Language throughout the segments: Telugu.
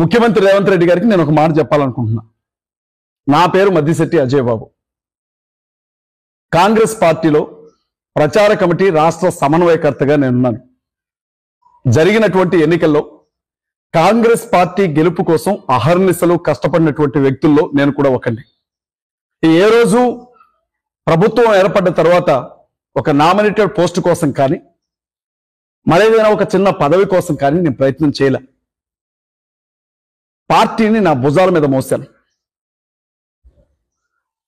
ముఖ్యమంత్రి రేవంత్ రెడ్డి గారికి నేను ఒక మాట చెప్పాలనుకుంటున్నా. నా పేరు మద్దిశెట్టి అజయ్ బాబు. కాంగ్రెస్ పార్టీలో ప్రచార కమిటీ రాష్ట్ర సమన్వయకర్తగా నేనున్నాను. జరిగినటువంటి ఎన్నికల్లో కాంగ్రెస్ పార్టీ గెలుపు కోసం అహర్నిశలు కష్టపడినటువంటి వ్యక్తుల్లో నేను కూడా ఒకటి. ఏ రోజు ప్రభుత్వం ఏర్పడ్డ తర్వాత ఒక నామినేటెడ్ పోస్ట్ కోసం కానీ మరేదైనా ఒక చిన్న పదవి కోసం కానీ నేను ప్రయత్నం చేయలే. పార్టీని నా భుజాల మీద మోసాను.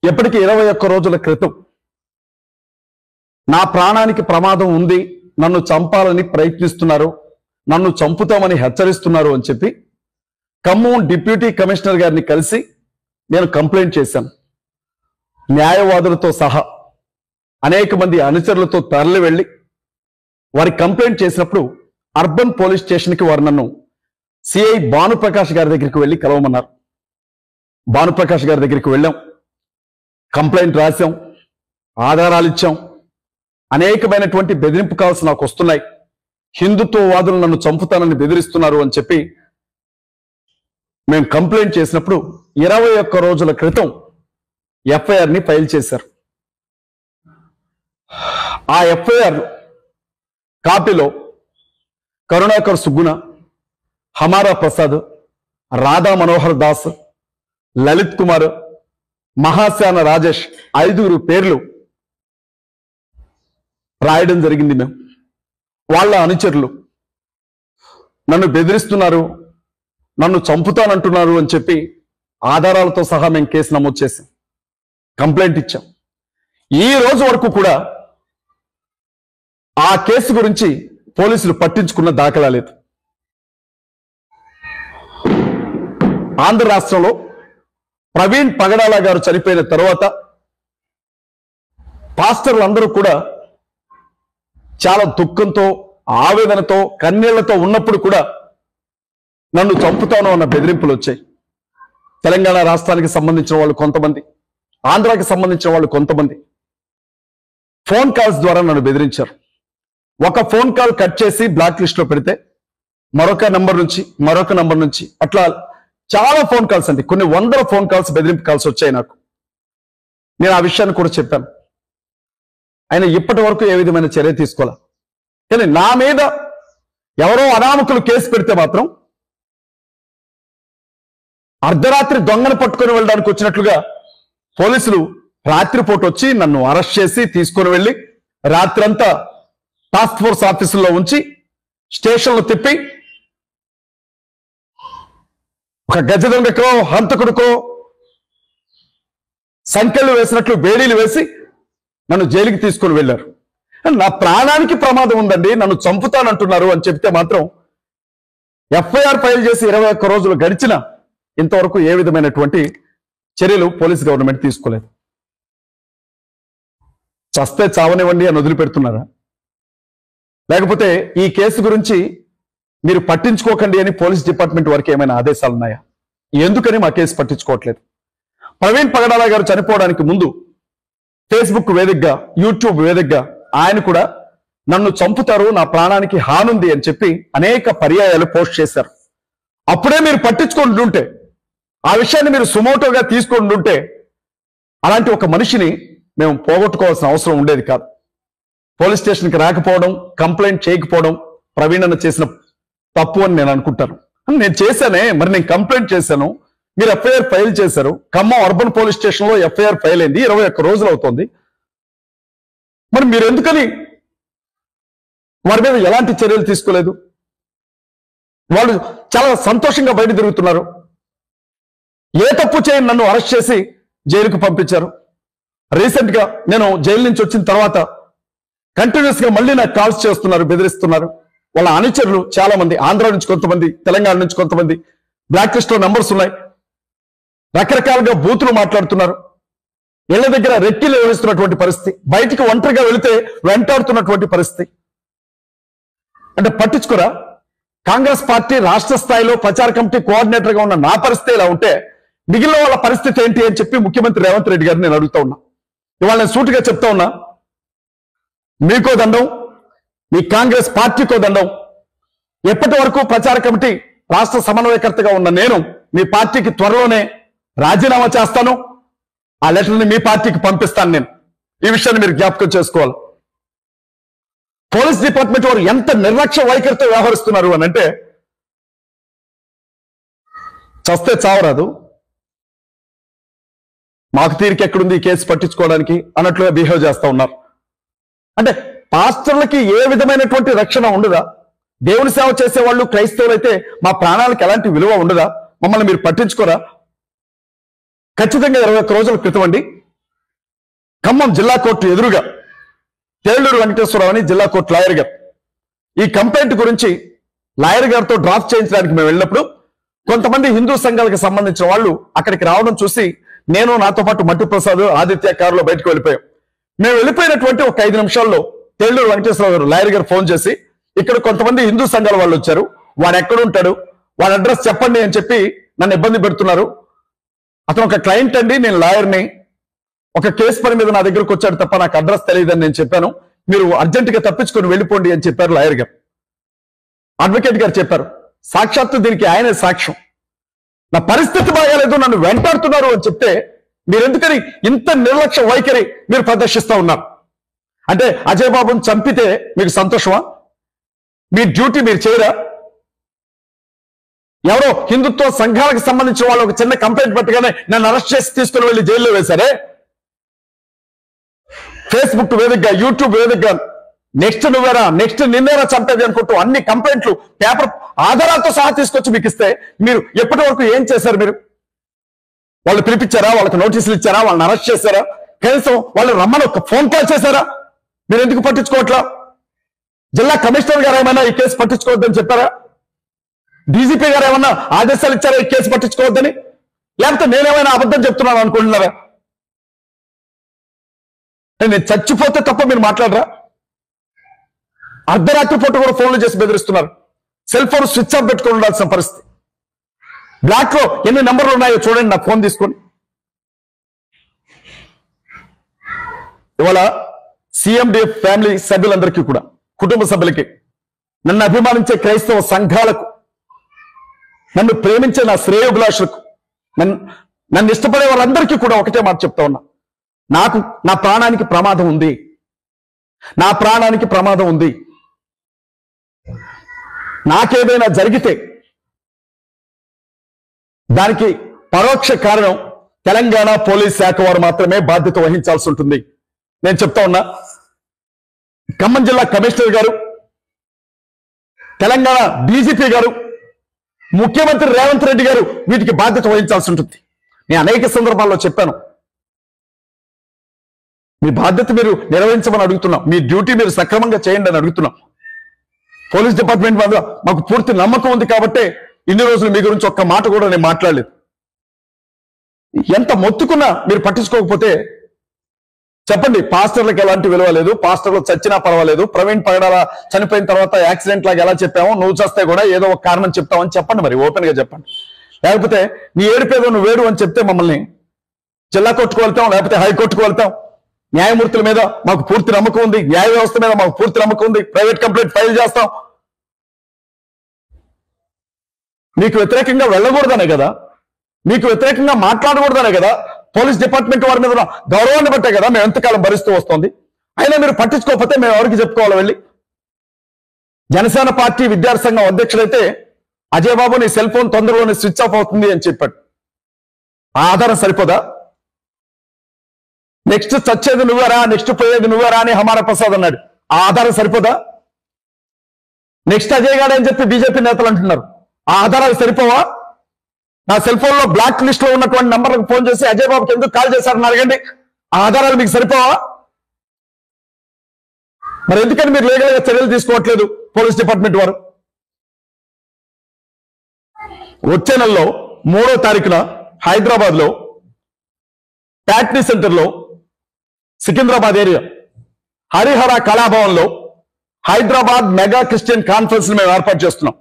ఎప్పటికీ 21 రోజుల క్రితం నా ప్రాణానికి ప్రమాదం ఉంది, నన్ను చంపాలని ప్రయత్నిస్తున్నారు, నన్ను చంపుతామని హెచ్చరిస్తున్నారు అని చెప్పి ఖమ్మం డిప్యూటీ కమిషనర్ గారిని కలిసి నేను కంప్లైంట్ చేశాను. న్యాయవాదులతో సహా అనేక మంది అనుచరులతో తరలి వెళ్ళి వారి కంప్లైంట్ చేసినప్పుడు అర్బన్ పోలీస్ స్టేషన్కి వారు నన్ను సిఐ భానుప్రకాష్ గారి దగ్గరికి వెళ్ళి కలవమన్నారు. భానుప్రకాష్ గారి దగ్గరికి వెళ్ళాం, కంప్లైంట్ రాశాం, ఆధారాలు ఇచ్చాం. అనేకమైనటువంటి బెదిరింపు కాల్స్ నాకు వస్తున్నాయి, హిందుత్వవాదులు నన్ను చంపుతానని బెదిరిస్తున్నారు అని చెప్పి మేము కంప్లైంట్ చేసినప్పుడు 21 రోజుల క్రితం ఎఫ్ఐఆర్ని ఫైల్ చేశారు. ఆ ఎఫ్ఐఆర్ కాపీలో కరుణాకర్ సుగ్గున, హమారా ప్రసాద్, రాధా మనోహర్ దాస్, లలిత్ కుమార్, మహాశాన రాజేష్ 5 పేర్లు రాయడం జరిగింది. మేము వాళ్ళ అనుచరులు నన్ను బెదిరిస్తున్నారు, నన్ను చంపుతానంటున్నారు అని చెప్పి ఆధారాలతో సహా మేము కేసు నమోదు చేసాం, కంప్లైంట్ ఇచ్చాం. ఈ రోజు వరకు కూడా ఆ కేసు గురించి పోలీసులు పట్టించుకున్న దాఖలా లేదు. ఆంధ్ర రాష్ట్రంలో ప్రవీణ్ పగడాల గారు చనిపోయిన తర్వాత పాస్టర్లందరూ కూడా చాలా దుఃఖంతో, ఆవేదనతో, కన్నీళ్లతో ఉన్నప్పుడు కూడా నన్ను చంపుతాను అన్న బెదిరింపులు వచ్చాయి. తెలంగాణ రాష్ట్రానికి సంబంధించిన వాళ్ళు కొంతమంది, ఆంధ్రాకి సంబంధించిన వాళ్ళు కొంతమంది ఫోన్ కాల్స్ ద్వారా నన్ను బెదిరించారు. ఒక ఫోన్ కాల్ కట్ చేసి బ్లాక్ లిస్ట్ లో పెడితే మరొక నంబర్ నుంచి అట్లా చాలా ఫోన్ కాల్స్ అండి, కొన్ని వందల ఫోన్ కాల్స్, బెదిరింపు కాల్స్ వచ్చాయి నాకు. నేను ఆ విషయాన్ని కూడా చెప్పాను. ఆయన ఇప్పటి వరకు ఏ విధమైన చర్య తీసుకోలే. కానీ నా మీద ఎవరో అనామకులు కేసు పెడితే మాత్రం అర్ధరాత్రి దొంగను పట్టుకొని వెళ్ళడానికి వచ్చినట్లుగా పోలీసులు రాత్రిపూట వచ్చి నన్ను అరెస్ట్ చేసి తీసుకొని వెళ్ళి రాత్రంతా టాస్క్ ఫోర్స్ ఆఫీసుల్లో ఉంచి స్టేషన్లో తిప్పి ఒక గజ దొంగకో హంతకుడికో సంఖ్యలు వేసినట్లు బేడీలు వేసి నన్ను జైలుకి తీసుకొని వెళ్ళారు. నా ప్రాణానికి ప్రమాదం ఉందండి, నన్ను చంపుతానంటున్నారు అని చెప్తే మాత్రం ఎఫ్ఐఆర్ ఫైల్ చేసి 21 రోజులు గడిచినా ఇంతవరకు ఏ విధమైనటువంటి చర్యలు పోలీస్ గవర్నమెంట్ తీసుకోలేదు. చస్తే చావనివ్వండి అని వదిలిపెడుతున్నారా? లేకపోతే ఈ కేసు గురించి మీరు పట్టించుకోకండి అని పోలీస్ డిపార్ట్మెంట్ వారికి ఏమైనా ఆదేశాలు ఉన్నాయా? ఎందుకని మా కేసు పట్టించుకోవట్లేదు? ప్రవీణ్ పగడాల గారు చనిపోవడానికి ముందు ఫేస్బుక్ వేదికగా, యూట్యూబ్ వేదికగా ఆయన కూడా నన్ను చంపుతారు, నా ప్రాణానికి హానుంది అని చెప్పి అనేక పర్యాయాలు పోస్ట్ చేశారు. అప్పుడే మీరు పట్టించుకుంటుంటే, ఆ విషయాన్ని మీరు సుమోటోగా తీసుకుంటుంటే అలాంటి ఒక మనిషిని మేము పోగొట్టుకోవాల్సిన అవసరం ఉండేది కాదు. పోలీస్ స్టేషన్కి రాకపోవడం, కంప్లైంట్ చేయకపోవడం ప్రవీణ్ అన్న చేసిన తప్పు అని నేను అనుకుంటాను. నేను చేశానే, మరి నేను కంప్లైంట్ చేశాను, మీరు ఎఫ్ఐఆర్ ఫైల్ చేశారు. ఖమ్మం అర్బన్ పోలీస్ స్టేషన్లో ఎఫ్ఐఆర్ ఫైల్ అయింది, 21 రోజులు అవుతోంది. మరి మీరు ఎందుకని వారి మీద ఎలాంటి చర్యలు తీసుకోలేదు? వాళ్ళు చాలా సంతోషంగా బయట తిరుగుతున్నారు. ఏ తప్పు చేయని నన్ను అరెస్ట్ చేసి జైలుకు పంపించారు. రీసెంట్ గా నేను జైలు నుంచి వచ్చిన తర్వాత కంటిన్యూస్ గా మళ్ళీ నాకు కాల్స్ చేస్తున్నారు, బెదిరిస్తున్నారు. వాళ్ళ అనుచరులు చాలా మంది, ఆంధ్ర నుంచి కొంతమంది, తెలంగాణ నుంచి కొంతమంది, బ్లాక్ లిస్ట్ లో నంబర్స్ ఉన్నాయి, రకరకాలుగా బూతులు మాట్లాడుతున్నారు. ఇళ్ల దగ్గర రెక్కిలు వేస్తున్నటువంటి పరిస్థితి, బయటికి ఒంటరిగా వెళితే వెంటాడుతున్నటువంటి పరిస్థితి. అంటే పట్టించుకోరా? కాంగ్రెస్ పార్టీ రాష్ట్ర స్థాయిలో ప్రచార కమిటీ కోఆర్డినేటర్ గా ఉన్న నా పరిస్థితి ఇలా ఉంటే మిగిలిన వాళ్ళ పరిస్థితి ఏంటి అని చెప్పి ముఖ్యమంత్రి రేవంత్ రెడ్డి గారిని నేను అడుగుతా ఉన్నా. ఇవాళ నేను సూటిగా చెప్తా ఉన్నా, మీకో దండం, మీ కాంగ్రెస్ పార్టీకో దండం. ఎప్పటి వరకు ప్రచార కమిటీ రాష్ట్ర సమన్వయకర్తగా ఉన్న నేను మీ పార్టీకి త్వరలోనే రాజీనామా చేస్తాను. ఆ లెటర్ని మీ పార్టీకి పంపిస్తాను. నేను ఈ విషయాన్ని మీరు జ్ఞాపకం చేసుకోవాలి. పోలీస్ డిపార్ట్మెంట్ వారు ఎంత నిర్లక్ష్య వైఖరితో వ్యవహరిస్తున్నారు అని అంటే, చస్తే చావరాదు, మాకు తీరిక ఎక్కడుంది ఈ కేసు పట్టించుకోవడానికి అన్నట్లుగా బిహేవ్ చేస్తా ఉన్నారు. అంటే పాస్టర్లకి ఏ విధమైనటువంటి రక్షణ ఉండదా? దేవుని సేవ చేసే వాళ్ళు క్రైస్తవులైతే మా ప్రాణాలకు ఎలాంటి విలువ ఉండదా? మమ్మల్ని మీరు పట్టించుకోరా? ఖచ్చితంగా 21 రోజుల క్రితం అండి, ఖమ్మం జిల్లా కోర్టు ఎదురుగా తేళ్లూరు వెంకటేశ్వరరావు అని జిల్లా కోర్టు లాయర్ గారు ఈ కంప్లైంట్ గురించి లాయర్ గారితో డ్రాఫ్ట్ చేయించడానికి మేము వెళ్ళినప్పుడు కొంతమంది హిందూ సంఘాలకు సంబంధించిన వాళ్ళు అక్కడికి రావడం చూసి నేను, నాతో పాటు మట్టి ప్రసాద్, ఆదిత్య కారులో బయటకు వెళ్ళిపోయాం. మేము వెళ్ళిపోయినటువంటి ఒక 5 నిమిషాల్లో తేళ్లూరు వెంకటేశ్వరరావు గారు లాయర్ గారు ఫోన్ చేసి, ఇక్కడ కొంతమంది హిందూ సంఘాల వాళ్ళు వచ్చారు, వాడు ఎక్కడుంటాడు, వాడి అడ్రస్ చెప్పండి అని చెప్పి నన్ను ఇబ్బంది పెడుతున్నారు. అతను ఒక క్లయింట్ అండి, నేను లాయర్ని, ఒక కేసు పని మీద నా దగ్గరకు వచ్చాడు తప్ప నాకు అడ్రస్ తెలియదని నేను చెప్పాను, మీరు అర్జెంటుగా తప్పించుకొని వెళ్ళిపోండి అని చెప్పారు లాయర్ గారు. అడ్వకేట్ గారు చెప్పారు, సాక్షాత్తు దీనికి ఆయనే సాక్ష్యం, నా పరిస్థితి బాగాలేదు, నన్ను వెంటాడుతున్నారు అని చెప్తే మీరెందుకని ఇంత నిర్లక్ష్య వైఖరి మీరు ప్రదర్శిస్తూ ఉన్నారు? అంటే అజయ్ బాబుని చంపితే మీకు సంతోషమా? మీ డ్యూటీ మీరు చేయరా? ఎవరో హిందుత్వ సంఘాలకు సంబంధించిన వాళ్ళు ఒక చిన్న కంప్లైంట్ పెట్టగానే నన్ను అరెస్ట్ చేసి తీసుకుని వెళ్ళి జైల్లో వేశారే. ఫేస్బుక్ వేదికగా, యూట్యూబ్ వేదికగా నెక్స్ట్ నువ్వేరా, నెక్స్ట్ నిన్నేరా చంపేది అనుకుంటూ అన్ని కంప్లైంట్లు పేపర్ ఆధారాలతో సహా తీసుకొచ్చి మీకు ఇస్తే మీరు ఎప్పటి వరకు ఏం చేశారు? మీరు వాళ్ళు పిలిపించారా? వాళ్ళకి నోటీసులు ఇచ్చారా? వాళ్ళని అరెస్ట్ చేశారా? కనీసం వాళ్ళు రమ్మని ఒక ఫోన్ కాల్ చేశారా? మీరు ఎందుకు పట్టించుకోవట్లా? జిల్లా కమిషనర్ గారు ఏమైనా ఈ కేసు పట్టించుకోవద్దని చెప్పారా? డీజీపీ గారు ఏమన్నా ఆదేశాలు ఇచ్చారా ఈ కేసు పట్టించుకోవద్దని? లేకపోతే నేనేమైనా అబద్ధం చెప్తున్నాను అనుకుంటున్నారా? నేను చచ్చిపోతే తప్ప మీరు మాట్లాడరా? అర్ధరాత్రి పూట కూడా ఫోన్లు చేసి బెదిరిస్తున్నారు. సెల్ ఫోన్ స్విచ్ ఆఫ్ పెట్టుకొని ఉండాల్సిన పరిస్థితి. బ్లాక్ లో ఎన్ని నెంబర్లు ఉన్నాయో చూడండి, నా ఫోన్ తీసుకొని. ఇవాళ సిఎండిఎఫ్ ఫ్యామిలీ సభ్యులందరికీ కూడా, కుటుంబ సభ్యులకి, నన్ను అభిమానించే క్రైస్తవ సంఘాలకు, నన్ను ప్రేమించే నా శ్రేయోభిలాషులకు, నన్ను ఇష్టపడే వాళ్ళందరికీ కూడా ఒకటే మాట చెప్తా ఉన్నా, నా ప్రాణానికి ప్రమాదం ఉంది, నా ప్రాణానికి ప్రమాదం ఉంది. నాకేదైనా జరిగితే దానికి పరోక్ష కారణం తెలంగాణ పోలీస్ శాఖ వారు మాత్రమే బాధ్యత వహించాల్సి ఉంటుంది. నేను చెప్తా ఉన్నా, ఖమ్మం జిల్లా కమిషనర్ గారు, తెలంగాణ డీజీపీ గారు, ముఖ్యమంత్రి రేవంత్ రెడ్డి గారు వీటికి బాధ్యత వహించాల్సి ఉంటుంది. నేను అనేక సందర్భాల్లో చెప్పాను, మీ బాధ్యత మీరు నిర్వహించమని అడుగుతున్నాం, మీ డ్యూటీ మీరు సక్రమంగా చేయండి అని అడుగుతున్నాం. పోలీస్ డిపార్ట్మెంట్ మీద మాకు పూర్తి నమ్మకం ఉంది కాబట్టి ఇన్ని రోజులు మీ గురించి ఒక్క మాట కూడా నేను మాట్లాడలేదు. ఎంత మొత్తుకున్నా మీరు పట్టించుకోకపోతే చెప్పండి, పాస్టర్లకు ఎలాంటి విలువ లేదు, పాస్టర్లు చచ్చినా పర్వాలేదు, ప్రవీణ్ పగడాల చనిపోయిన తర్వాత యాక్సిడెంట్ లాగా ఎలా చెప్పామో నువ్వు చేస్తే కూడా ఏదో ఒక కారణం చెప్తామని చెప్పండి, మరి ఓపెన్ గా చెప్పండి. లేకపోతే నీ ఏడుపేదో నువ్వు వేడు అని చెప్తే మమ్మల్ని జిల్లా కోర్టుకు వెళ్తాం, లేకపోతే హైకోర్టుకు వెళ్తాం. న్యాయమూర్తుల మీద మాకు పూర్తి నమ్మకం ఉంది, న్యాయ వ్యవస్థ మీద మాకు పూర్తి నమ్మకం ఉంది, ప్రైవేట్ కంప్లైంట్ ఫైల్ చేస్తాం. మీకు వ్యతిరేకంగా వెళ్ళకూడదనే కదా, మీకు వ్యతిరేకంగా మాట్లాడకూడదనే కదా, పోలీస్ డిపార్ట్మెంట్ వారి మీద గౌరవాన్ని బట్టే కదా మేము ఎంతకాలం భరిస్తూ వస్తుంది. అయినా మీరు పట్టించుకోకపోతే మేము ఎవరికి చెప్పుకోవాలి వెళ్ళి? జనసేన పార్టీ విద్యార్థి సంఘం అధ్యక్షుడైతే అజయ్ బాబు నీ సెల్ ఫోన్ తొందరలోనే స్విచ్ ఆఫ్ అవుతుంది అని చెప్పాడు. ఆ ఆధారం సరిపోదా? నెక్స్ట్ చచ్చేది నువ్వేరా, నెక్స్ట్ పోయేది నువ్వేరా అని హమారా ప్రసాద్ అన్నాడు. ఆ ఆధారం సరిపోదా? నెక్స్ట్ అజయ్ గాడు అని చెప్పి బీజేపీ నేతలు అంటున్నారు. ఆ ఆధారాలు సరిపోవా? నా సెల్ ఫోన్ లో బ్లాక్ లిస్ట్ లో ఉన్నటువంటి నంబర్లకు ఫోన్ చేసి అజయ్ బాబుకి ఎందుకు కాల్ చేశారని అడగండి. ఆ ఆధారాలు మీకు సరిపోవా? మరి ఎందుకని మీరు లీగల్ గా చర్యలు తీసుకోవట్లేదు పోలీస్ డిపార్ట్మెంట్ వారు? వచ్చే నెలలో 3వ తారీఖున హైదరాబాద్ లో ప్యాట్నీ సెంటర్ లో, సికింద్రాబాద్ ఏరియా హరిహర కళాభవన్ లో హైదరాబాద్ మెగా క్రిస్టియన్ కాన్ఫరెన్స్ మేము ఏర్పాటు చేస్తున్నాం.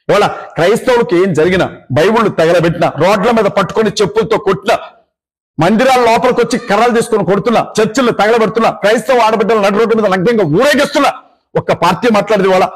ఇవాళ క్రైస్తవులకు ఏం జరిగినా, బైబుల్ తగలబెట్టినా, రోడ్ల మీద పట్టుకొని చెప్పులతో కొట్టినా, మందిరాల లోపలికి వచ్చి కర్రలు తీసుకొని కొడుతున్నా, చర్చిలు తగలబెడుతున్నా, క్రైస్తవ ఆడబిడ్డలు నడు రోడ్డు మీద నగ్నంగా ఊరేగిస్తున్నా, ఒక్క పార్టీ మాట్లాడేది ఇవాళ